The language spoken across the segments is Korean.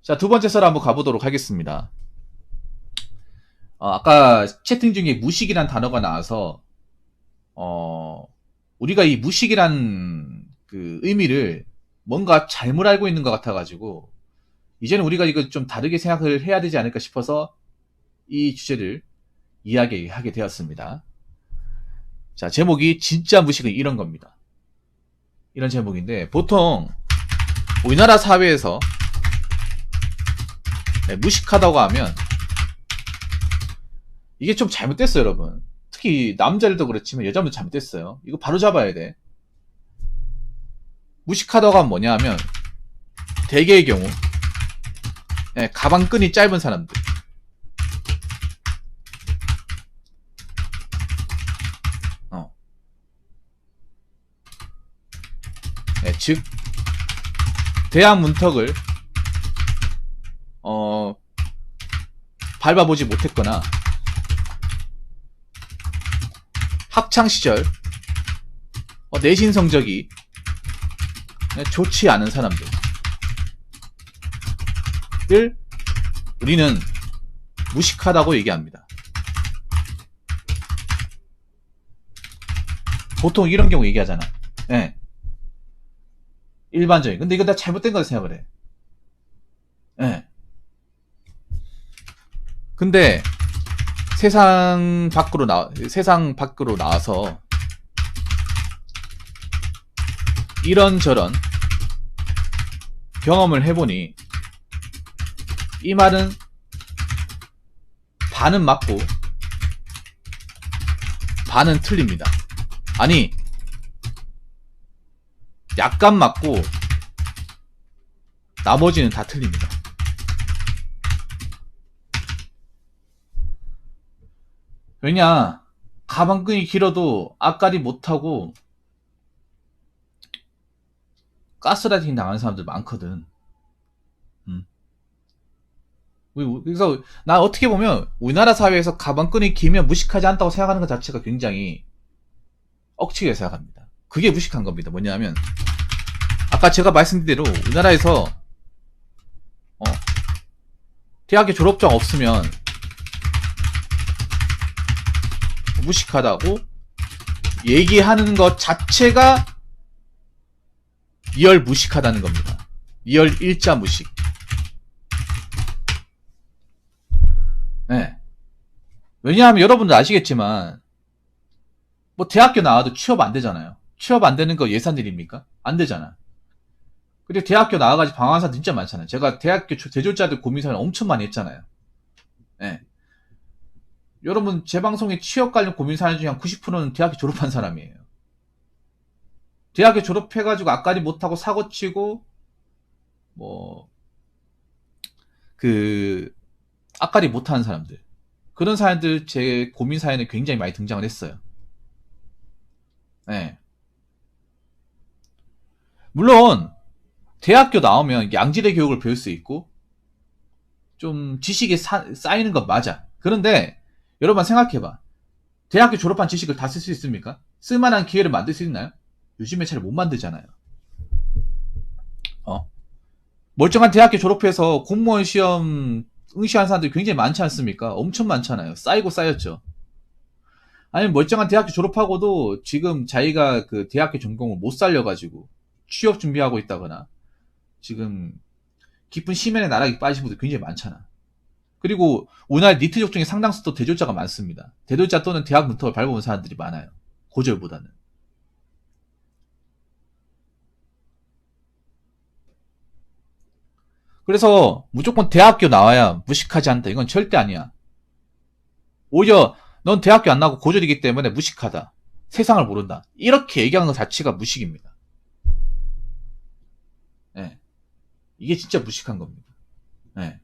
자, 두 번째 썰 한번 가보도록 하겠습니다. 아까 채팅 중에 무식이란 단어가 나와서, 우리가 이 무식이란 그 의미를 뭔가 잘못 알고 있는 것 같아가지고, 이제는 우리가 이거 좀 다르게 생각을 해야 되지 않을까 싶어서 이 주제를 이야기하게 되었습니다. 자, 제목이 진짜 무식은 이런 겁니다. 이런 제목인데, 보통 우리나라 사회에서 무식하다고 하면 이게 좀 잘못됐어요, 여러분. 특히 남자들도 그렇지만 여자분도 잘못됐어요. 이거 바로 잡아야 돼. 무식하다고 하면 뭐냐 하면 대개의 경우 가방끈이 짧은 사람들, 즉 대학 문턱을 밟아보지 못했거나 학창시절 내신 성적이 좋지 않은 사람들을 우리는 무식하다고 얘기합니다. 보통 이런 경우 얘기하잖아. 네. 일반적인. 근데 이거 다 잘못된 거다 생각을 해. 네. 근데 세상 밖으로 나와서 이런저런 경험을 해보니 이 말은 반은 맞고 반은 틀립니다. 아니, 약간 맞고 나머지는 다 틀립니다. 왜냐, 가방끈이 길어도 앞가리 못하고 가스라이팅 당하는 사람들 많거든. 그래서 나 어떻게 보면 우리나라 사회에서 가방끈이 길면 무식하지 않다고 생각하는 것 자체가 굉장히 억측이라고 생각합니다. 그게 무식한 겁니다. 뭐냐면 아까 제가 말씀드린 대로 우리나라에서 대학교 졸업장 없으면 무식하다고 얘기하는 것 자체가 리얼 무식하다는 겁니다. 리얼 일자 무식. 네. 왜냐하면 여러분들 아시겠지만 뭐 대학교 나와도 취업 안 되잖아요. 취업 안 되는 거 예산일입니까? 안 되잖아. 그리고 대학교 나와가지고 방황한 사람 진짜 많잖아요. 제가 대학교 대졸자들 고민 사연 엄청 많이 했잖아요. 네. 여러분 제 방송에 취업 관련 고민 사연 중에 한 90%는 대학교 졸업한 사람이에요. 대학교 졸업해가지고 앞가리 못하고 사고치고 앞가리 못하는 사람들, 그런 사연들 제 고민 사연에 굉장히 많이 등장을 했어요. 네. 물론 대학교 나오면 양질의 교육을 배울 수 있고 좀 지식이 쌓이는 건 맞아. 그런데 여러분 생각해봐. 대학교 졸업한 지식을 다 쓸 수 있습니까? 쓸만한 기회를 만들 수 있나요? 요즘에 잘 못 만들잖아요. 멀쩡한 대학교 졸업해서 공무원 시험 응시한 사람들이 굉장히 많지 않습니까? 엄청 많잖아요. 쌓이고 쌓였죠. 아니면 멀쩡한 대학교 졸업하고도 지금 자기가 그 대학교 전공을 못 살려가지고 취업 준비하고 있다거나 지금 깊은 심연의 나락에 빠진 분들 굉장히 많잖아. 그리고 우리나라 니트족 중에 상당수도 대졸자가 많습니다. 대졸자 또는 대학 문턱을 밟아본 사람들이 많아요. 고졸보다는. 그래서 무조건 대학교 나와야 무식하지 않다. 이건 절대 아니야. 오히려 넌 대학교 안 나고 고졸이기 때문에 무식하다. 세상을 모른다. 이렇게 얘기하는 것 자체가 무식입니다. 네. 이게 진짜 무식한 겁니다. 네.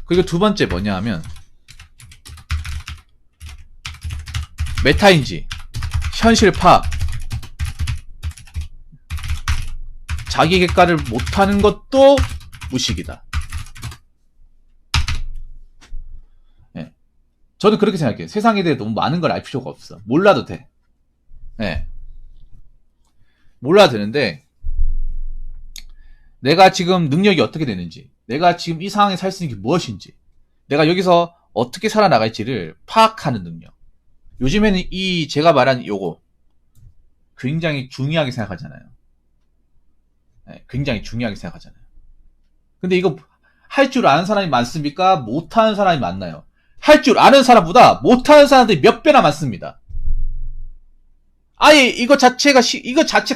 그리고 두 번째 뭐냐 하면 메타인지, 현실 파악, 자기 객관을 못하는 것도 무식이다. 네. 저는 그렇게 생각해요. 세상에 대해 너무 많은 걸 알 필요가 없어. 몰라도 돼. 네. 몰라도 되는데 내가 지금 능력이 어떻게 되는지, 내가 지금 이 상황에 살 수 있는 게 무엇인지, 내가 여기서 어떻게 살아나갈지를 파악하는 능력. 요즘에는 이 제가 말한 요거 굉장히 중요하게 생각하잖아요. 네, 굉장히 중요하게 생각하잖아요. 근데 이거 할 줄 아는 사람이 많습니까? 못하는 사람이 많나요? 할 줄 아는 사람보다 못하는 사람들이 몇 배나 많습니다. 아예 이거 자체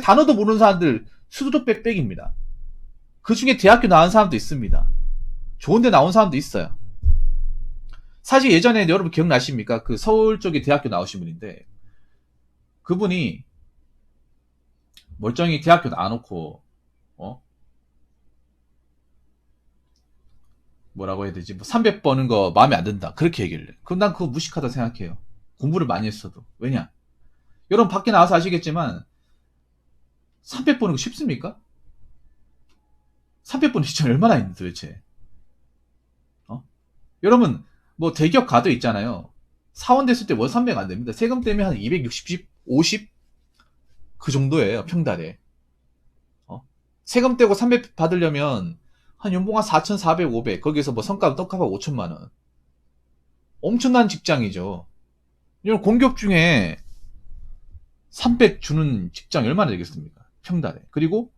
단어도 모르는 사람들 수두룩 빽빽입니다. 그 중에 대학교 나온 사람도 있습니다. 좋은데 나온 사람도 있어요. 사실 예전에 여러분 기억나십니까? 그 서울 쪽에 대학교 나오신 분인데 그분이 멀쩡히 대학교 나와놓고 뭐라고 해야 되지? 뭐 300 버는 거 마음에 안 든다. 그렇게 얘기를 해. 그럼 난 그거 무식하다 생각해요. 공부를 많이 했어도. 왜냐? 여러분 밖에 나와서 아시겠지만 300 버는 거 쉽습니까? 300 버는 시점 얼마나 있는데 도대체? 여러분 뭐 대기업 가도 있잖아요. 사원 됐을 때 월 300 안 됩니다. 세금 때문에 한 260, 50? 그 정도예요. 평달에. 세금 떼고 300 받으려면 한 연봉 한 4,400, 500. 거기서 뭐 성과 떡값하고 5천만 원. 엄청난 직장이죠. 이런 공기업 중에 300 주는 직장이 얼마나 되겠습니까? 평달에. 그리고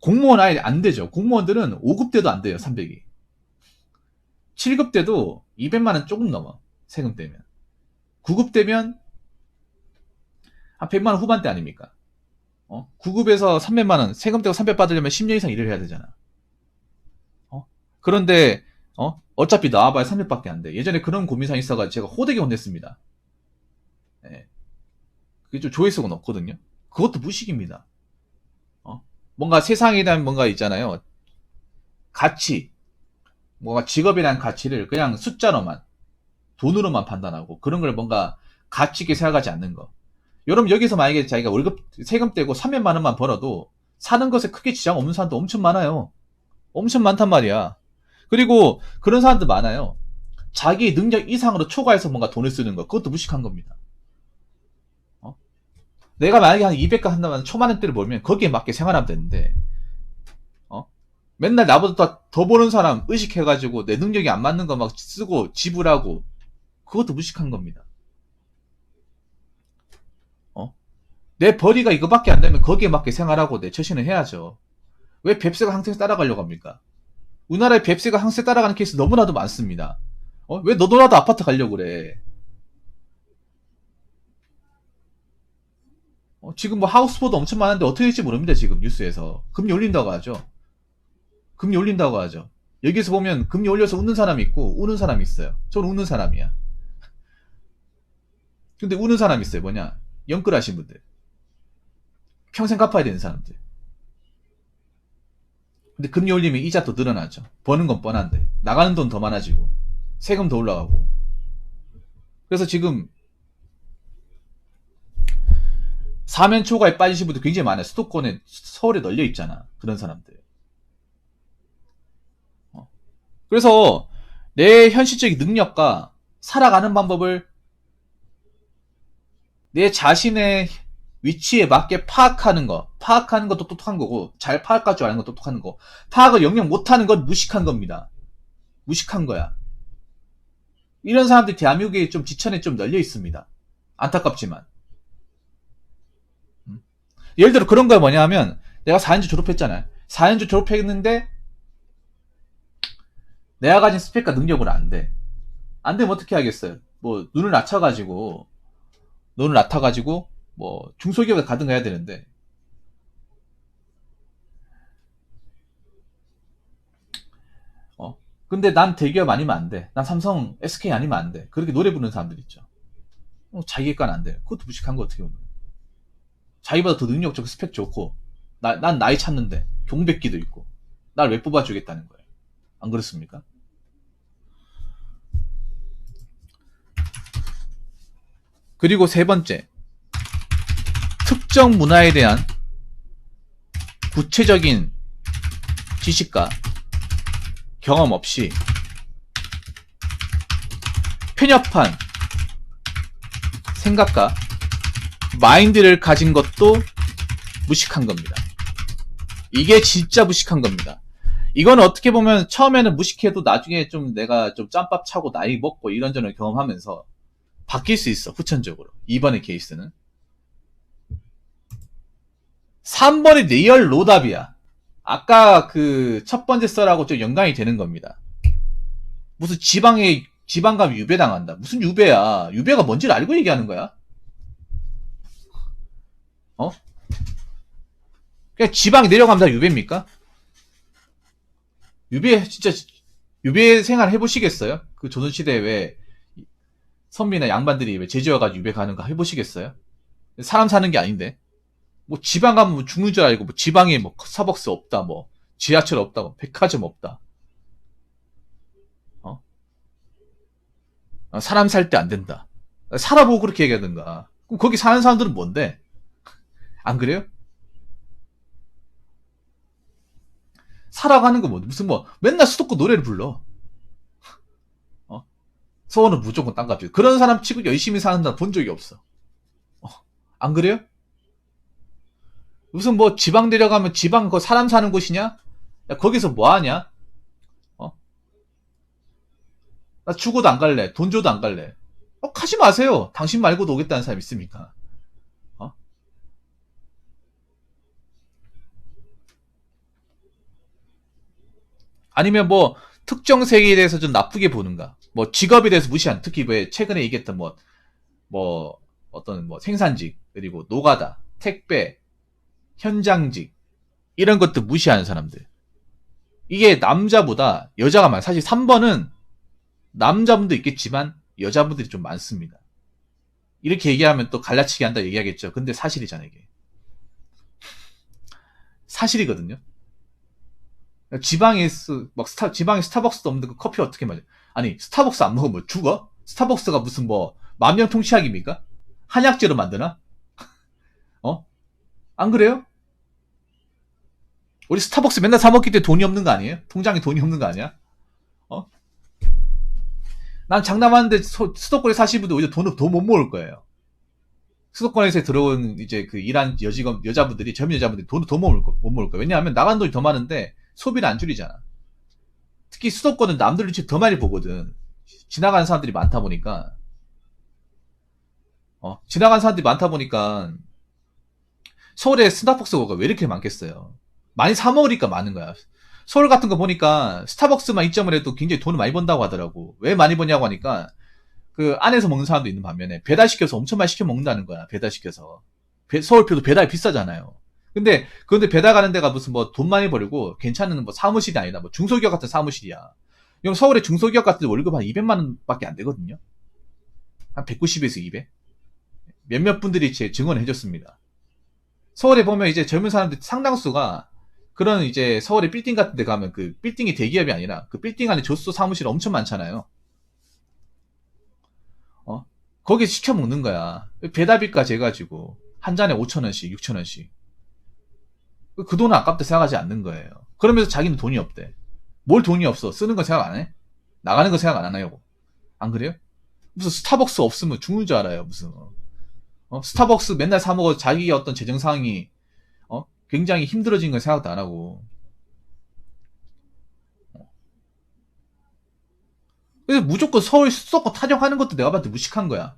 공무원 아예 안 되죠. 공무원들은 5급 때도 안 돼요. 300이. 7급 때도 200만 원 조금 넘어. 세금 떼면. 9급 되면 한 100만 원 후반대 아닙니까? 9급에서 300만 원, 세금 떼고 300 받으려면 10년 이상 일을 해야 되잖아. 그런데 어차피 나와봐야 300밖에 안 돼. 예전에 그런 고민상이 있어가지고 제가 호되게 혼냈습니다. 네. 그게 좀 조회수가 없거든요. 그것도 무식입니다. 뭔가 세상에 대한 뭔가 있잖아요. 가치, 뭔가 직업에 대한 가치를 그냥 숫자로만, 돈으로만 판단하고 그런 걸 뭔가 가치 있게 생각하지 않는 거. 여러분 여기서 만약에 자기가 월급 세금 떼고 300만 원만 벌어도 사는 것에 크게 지장 없는 사람도 엄청 많아요. 엄청 많단 말이야. 그리고 그런 사람들 많아요. 자기 능력 이상으로 초과해서 뭔가 돈을 쓰는 거. 그것도 무식한 겁니다. 내가 만약에 한 200가 한다면 초만 원대를 벌면 거기에 맞게 생활하면 되는데 맨날 나보다 더 버는 사람 의식해가지고 내 능력이 안 맞는 거 막 쓰고 지불하고 그것도 무식한 겁니다. 내 벌이가 이거밖에 안 되면 거기에 맞게 생활하고 내 처신을 해야죠. 왜 뱁새가 항상 따라가려고 합니까? 우리나라에 뱁새가 항상 따라가는 케이스 너무나도 많습니다. 왜 너도나도 아파트 가려고 그래? 지금 뭐 하우스포도 엄청 많은데 어떻게 될지 모릅니다. 지금 뉴스에서 금리 올린다고 하죠. 금리 올린다고 하죠. 여기서 보면 금리 올려서 웃는 사람이 있고 우는 사람이 있어요. 저는 웃는 사람이야. 근데 우는 사람이 있어요. 뭐냐? 영끌하신 분들. 평생 갚아야 되는 사람들. 근데 금리 올리면 이자 또 늘어나죠. 버는 건 뻔한데 나가는 돈 더 많아지고 세금 더 올라가고. 그래서 지금 사면 초과에 빠지신 분들 굉장히 많아요. 수도권에 서울에 널려 있잖아. 그런 사람들. 그래서 내 현실적인 능력과 살아가는 방법을 내 자신의 위치에 맞게 파악하는 것도 똑똑한 거고, 잘 파악할 줄 아는 것도 똑똑한 거. 파악을 영영 못하는 건 무식한 겁니다. 무식한 거야. 이런 사람들이 대한민국에 좀 지천에 좀 널려 있습니다. 안타깝지만. 예를 들어 그런 거야 뭐냐 하면, 내가 4년제 졸업했잖아요. 4년제 졸업했는데, 내가 가진 스펙과 능력으로 안 돼. 안 되면 어떻게 하겠어요? 뭐, 눈을 낮춰가지고, 뭐 중소기업에 가든가 해야 되는데 근데 난 대기업 아니면 안 돼. 난 삼성, SK 아니면 안 돼. 그렇게 노래 부르는 사람들 있죠. 자기객관 안 돼. 그것도 무식한 거 어떻게 보면. 자기보다 더 능력적 스펙 좋고 난 나이 찾는데 경백기도 있고 날 왜 뽑아주겠다는 거예요. 안 그렇습니까? 그리고 세 번째, 특정 문화에 대한 구체적인 지식과 경험 없이 편협한 생각과 마인드를 가진 것도 무식한 겁니다. 이게 진짜 무식한 겁니다. 이건 어떻게 보면 처음에는 무식해도 나중에 좀 내가 좀 짬밥 차고 나이 먹고 이런저런 경험하면서 바뀔 수 있어. 후천적으로. 이번의 케이스는. 3번이 리얼 노답이야. 아까 그 첫 번째 썰하고 좀 연관이 되는 겁니다. 무슨 지방감 유배당한다. 무슨 유배야. 유배가 뭔지를 알고 얘기하는 거야. 어? 그냥 지방에 내려가면 다 유배입니까? 유배, 진짜, 유배 생활 해보시겠어요? 그 조선시대에 왜 선비나 양반들이 왜 제주어가지고 유배 가는 거 해보시겠어요? 사람 사는 게 아닌데. 뭐 지방 가면 뭐 죽는 줄 알고 뭐 지방에 뭐 스타벅스 없다 뭐 지하철 없다 뭐 백화점 없다. 어? 사람 살 때 안 된다. 살아보고 그렇게 얘기하든가. 그럼 거기 사는 사람들은 뭔데? 안 그래요? 살아가는 거 뭐 무슨 뭐 맨날 수도권 노래를 불러. 어? 서울은 무조건 땅값이. 그런 사람 치고 열심히 사는 사람 본 적이 없어. 어? 안 그래요? 무슨 뭐 지방 내려가면 지방 그 사람 사는 곳이냐? 야, 거기서 뭐 하냐? 어? 나 죽어도 안 갈래. 돈 줘도 안 갈래. 가지 마세요. 당신 말고도 오겠다는 사람 있습니까? 어? 아니면 뭐 특정 세계에 대해서 좀 나쁘게 보는가? 뭐 직업에 대해서 무시한 특히 왜 최근에 얘기했던 뭐 어떤 뭐 생산직 그리고 노가다, 택배, 현장직 이런 것도 무시하는 사람들. 이게 남자보다 여자가 많아. 사실 3번은 남자분도 있겠지만 여자분들이 좀 많습니다. 이렇게 얘기하면 또 갈라치기 한다 얘기하겠죠. 근데 사실이잖아 이게. 사실이거든요. 지방에 스타벅스도 없는데 그 커피 어떻게 마셔? 아니 스타벅스 안 먹으면 죽어? 스타벅스가 무슨 뭐 만병통치약입니까? 한약재로 만드나? 어? 안 그래요? 우리 스타벅스 맨날 사 먹기 때문에 돈이 없는 거 아니에요? 통장에 돈이 없는 거 아니야? 어? 난 장담하는데 수도권에 사시는 분들 오히려 돈을 더 못 모을 거예요. 수도권에서 들어온 이제 그 일한 여자분들이 젊은 여자분들이 돈을 더 못 모을 거예요. 왜냐하면 나간 돈이 더 많은데 소비를 안 줄이잖아. 특히 수도권은 남들 눈치 더 많이 보거든. 지나가는 사람들이 많다 보니까 지나가는 사람들이 많다 보니까 서울에 스타벅스가 왜 이렇게 많겠어요? 많이 사 먹으니까 많은 거야. 서울 같은 거 보니까 스타벅스만 입점을 해도 굉장히 돈을 많이 번다고 하더라고. 왜 많이 버냐고 하니까 그 안에서 먹는 사람도 있는 반면에 배달시켜서 엄청 많이 시켜 먹는다는 거야. 배달시켜서. 서울표도 배달 비싸잖아요. 그런데 배달 가는 데가 무슨 뭐 돈 많이 벌고 괜찮은 뭐 사무실이 아니다. 뭐 중소기업 같은 사무실이야. 그럼 서울의 중소기업 같은 데 월급 한 200만 원밖에 안 되거든요. 한 190에서 200. 몇몇 분들이 제 증언을 해줬습니다. 서울에 보면 이제 젊은 사람들 상당수가 그런 이제 서울의 빌딩 같은 데 가면 그 빌딩이 대기업이 아니라 그 빌딩 안에 조수 사무실 엄청 많잖아요. 거기 시켜 먹는 거야. 배달비까지 해가지고 한 잔에 5,000원씩, 6,000원씩. 그 돈은 아깝다 생각하지 않는 거예요. 그러면서 자기는 돈이 없대. 뭘 돈이 없어? 쓰는 거 생각 안 해? 나가는 거 생각 안 하냐고. 안 그래요? 무슨 스타벅스 없으면 죽는 줄 알아요. 무슨 스타벅스 맨날 사 먹어 자기의 어떤 재정 상황이 굉장히 힘들어진 건 생각도 안 하고. 그래서 무조건 서울 수도권 타령하는 것도 내가 봤을 때 무식한 거야.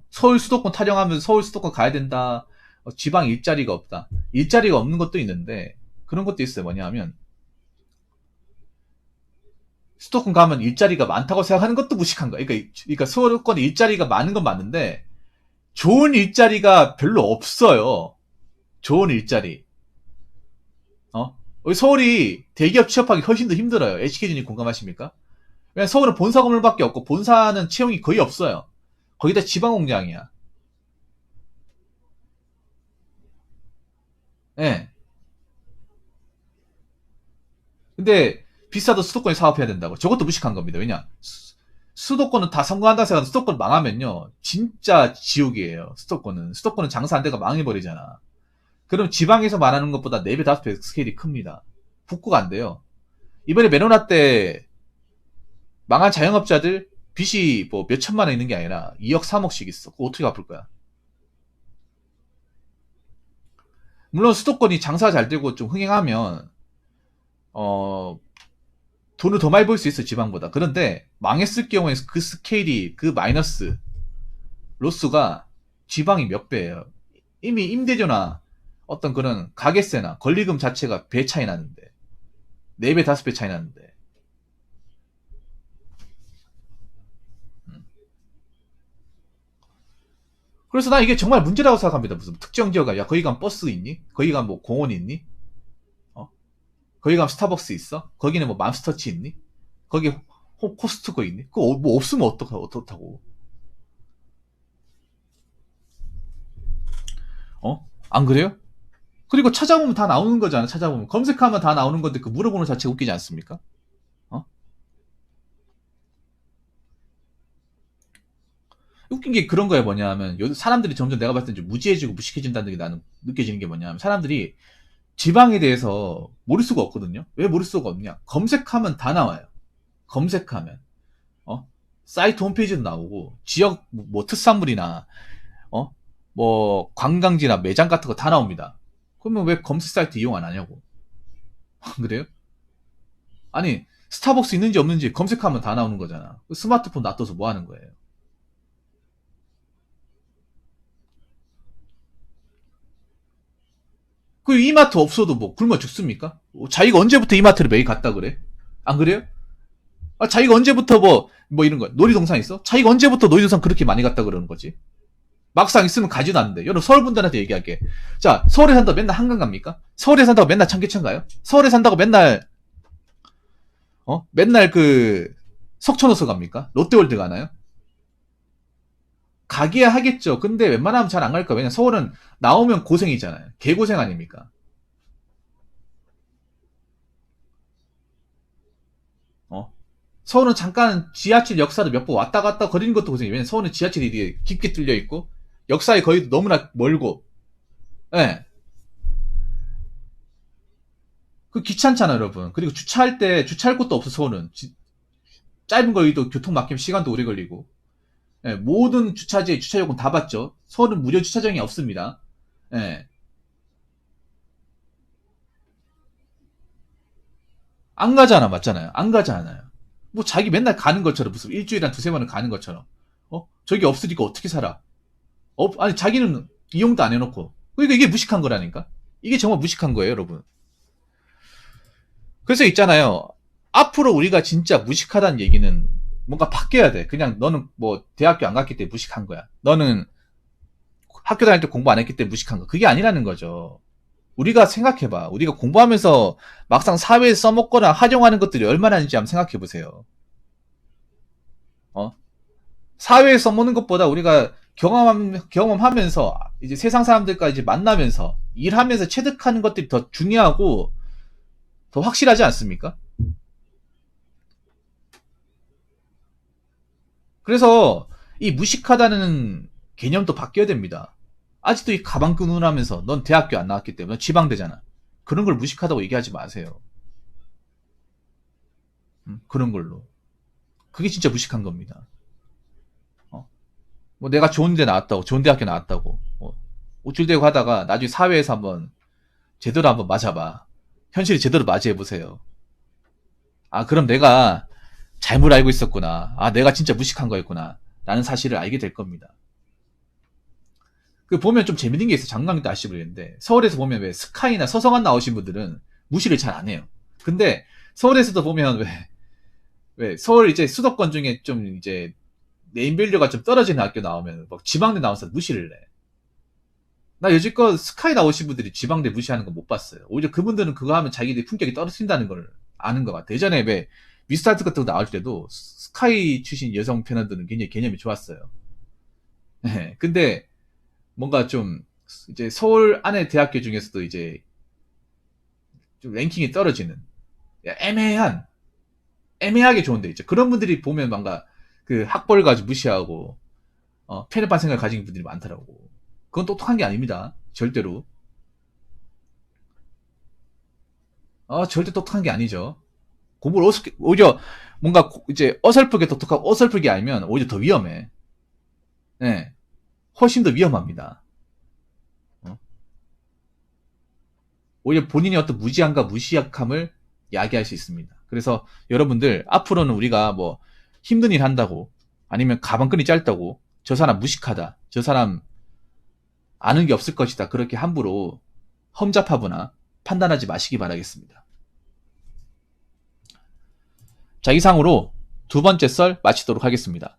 서울 수도권 타령하면 서울 수도권 가야 된다. 지방 일자리가 없다. 일자리가 없는 것도 있는데 그런 것도 있어요. 뭐냐 하면 수도권 가면 일자리가 많다고 생각하는 것도 무식한 거야. 그러니까 수도권에 일자리가 많은 건 맞는데 좋은 일자리가 별로 없어요. 좋은 일자리. 서울이 대기업 취업하기 훨씬 더 힘들어요. HK준이 공감하십니까? 왜냐면 서울은 본사 건물밖에 없고 본사는 채용이 거의 없어요. 거기다 지방 공장이야. 예. 네. 근데 비싸도 수도권에 사업해야 된다고. 저것도 무식한 겁니다. 왜냐? 수도권은 다 성공한다 생각하면 수도권 망하면요. 진짜 지옥이에요. 수도권은 장사 안 되가 망해버리잖아. 그럼 지방에서 말하는 것보다 4배, 5배 스케일이 큽니다. 복구가 안 돼요. 이번에 메로나 때 망한 자영업자들 빚이 뭐 몇 천만 원 있는 게 아니라 2억, 3억씩 있어. 그거 어떻게 갚을 거야? 물론 수도권이 장사 잘 되고 좀 흥행하면 어 돈을 더 많이 벌 수 있어 지방보다. 그런데 망했을 경우에 그 스케일이 그 마이너스 로스가 지방이 몇 배예요. 이미 임대료나 어떤 그런 가게세나 권리금 자체가 배 차이 나는데 4배 5배 차이 나는데. 그래서 나 이게 정말 문제라고 생각합니다. 무슨 특정 지역아, 야 거기 가면 버스 있니? 거기 가면 뭐 공원 있니? 어? 거기 가면 스타벅스 있어? 거기는 뭐 맘스터치 있니? 거기 코스트코 있니? 그거 뭐 없으면 어떡하고? 안 그래요? 그리고 찾아보면 다 나오는 거잖아. 찾아보면 검색하면 다 나오는 건데 그 물어보는 자체가 웃기지 않습니까? 어? 웃긴 게 그런 거야. 뭐냐면 요즘 사람들이 점점 내가 봤을 때 좀 무지해지고 무식해진다는 게 나는 느껴지는 게 뭐냐면, 사람들이 지방에 대해서 모를 수가 없거든요. 왜 모를 수가 없냐? 검색하면 다 나와요. 검색하면 사이트 홈페이지도 나오고 지역 뭐 특산물이나 어? 뭐 관광지나 매장 같은 거 다 나옵니다. 그러면 왜 검색 사이트 이용 안 하냐고. 그래요? 아니, 스타벅스 있는지 없는지 검색하면 다 나오는 거잖아. 스마트폰 놔둬서 뭐 하는 거예요? 그 이마트 없어도 뭐 굶어 죽습니까? 자기가 언제부터 이마트를 매일 갔다 그래? 안 그래요? 아, 자기가 언제부터 뭐 이런 거, 놀이동산 있어? 자기가 언제부터 놀이동산 그렇게 많이 갔다 그러는 거지? 막상 있으면 가지도 않는데. 여러분, 서울 분들한테 얘기할게. 자, 서울에 산다고 맨날 한강 갑니까? 서울에 산다고 맨날 청계천 가요? 서울에 산다고 맨날, 맨날 그, 석촌호수 갑니까? 롯데월드 가나요? 가기야 하겠죠. 근데 웬만하면 잘 안 갈 거예요. 왜냐면 서울은 나오면 고생이잖아요. 개고생 아닙니까? 어? 서울은 잠깐 지하철 역사도 몇 번 왔다 갔다 거리는 것도 고생이에요. 왜냐면 서울은 지하철이 되게 깊게 뚫려 있고, 역사에 거의 너무나 멀고, 예. 그 귀찮잖아, 여러분. 그리고 주차할 때 주차할 곳도 없어, 서울은. 짧은 거리도 교통 막히면 시간도 오래 걸리고. 예, 모든 주차지의 주차 요금 다 받죠. 서울은 무료 주차장이 없습니다. 예. 안 가잖아, 맞잖아요. 안 가잖아요. 뭐 자기 맨날 가는 것처럼, 무슨 일주일에 한 두세 번은 가는 것처럼. 저기 없으니까 어떻게 살아? 아니, 자기는 이용도 안 해놓고. 그러니까 이게 무식한 거라니까? 이게 정말 무식한 거예요, 여러분. 그래서 있잖아요. 앞으로 우리가 진짜 무식하다는 얘기는 뭔가 바뀌어야 돼. 그냥 너는 뭐 대학교 안 갔기 때문에 무식한 거야. 너는 학교 다닐 때 공부 안 했기 때문에 무식한 거. 그게 아니라는 거죠. 우리가 생각해봐. 우리가 공부하면서 막상 사회에 써먹거나 활용하는 것들이 얼마나 있는지 한번 생각해보세요. 어? 사회에 써먹는 것보다 우리가 경험하면서 이제 세상 사람들과 이제 만나면서 일하면서 체득하는 것들이 더 중요하고 더 확실하지 않습니까? 그래서 이 무식하다는 개념도 바뀌어야 됩니다. 아직도 이 가방 끈으라면서 넌 대학교 안 나왔기 때문에 지방대잖아. 그런 걸 무식하다고 얘기하지 마세요. 그런 걸로. 그게 진짜 무식한 겁니다. 어? 뭐 내가 좋은 데 나왔다고, 좋은 대학교 나왔다고, 우쭐대고 하다가 나중에 사회에서 한번 제대로 한번 맞아봐. 현실이 제대로 맞이해보세요. 아, 그럼 내가 잘못 알고 있었구나. 아, 내가 진짜 무식한 거였구나. 라는 사실을 알게 될 겁니다. 그 보면 좀 재밌는 게 있어요. 장강도 아시지 모르겠는데, 서울에서 보면 왜 스카이나 서성한 나오신 분들은 무시를 잘 안 해요. 근데 서울에서도 보면 왜 서울 이제 수도권 중에 좀 이제 네임밸류가 좀 떨어지는 학교 나오면 막 지방대 나와서 무시를 해. 나 여지껏 스카이 나오신 분들이 지방대 무시하는 거 못 봤어요. 오히려 그분들은 그거 하면 자기들 품격이 떨어진다는 걸 아는 것 같아. 예전에 왜 미스타트 같은 거 나올 때도 스카이 출신 여성 패널들은 굉장히 개념이 좋았어요. 네. 근데 뭔가 좀 이제 서울 안에 대학교 중에서도 이제 좀 랭킹이 떨어지는 애매한 애매하게 좋은 데 있죠. 그런 분들이 보면 뭔가 그 학벌 가지고 무시하고 편협한 생각을 가진 분들이 많더라고. 그건 똑똑한 게 아닙니다. 절대로. 절대 똑똑한 게 아니죠. 공부를 오히려 뭔가 이제 어설프게 똑똑하고 어설프게 알면 오히려 더 위험해. 네. 훨씬 더 위험합니다. 어? 오히려 본인의 어떤 무지함과 무시약함을 야기할 수 있습니다. 그래서 여러분들 앞으로는 우리가 뭐 힘든 일 한다고 아니면 가방끈이 짧다고 저 사람 무식하다, 저 사람 아는 게 없을 것이다, 그렇게 함부로 험잡하거나 판단하지 마시기 바라겠습니다. 자, 이상으로 두 번째 썰 마치도록 하겠습니다.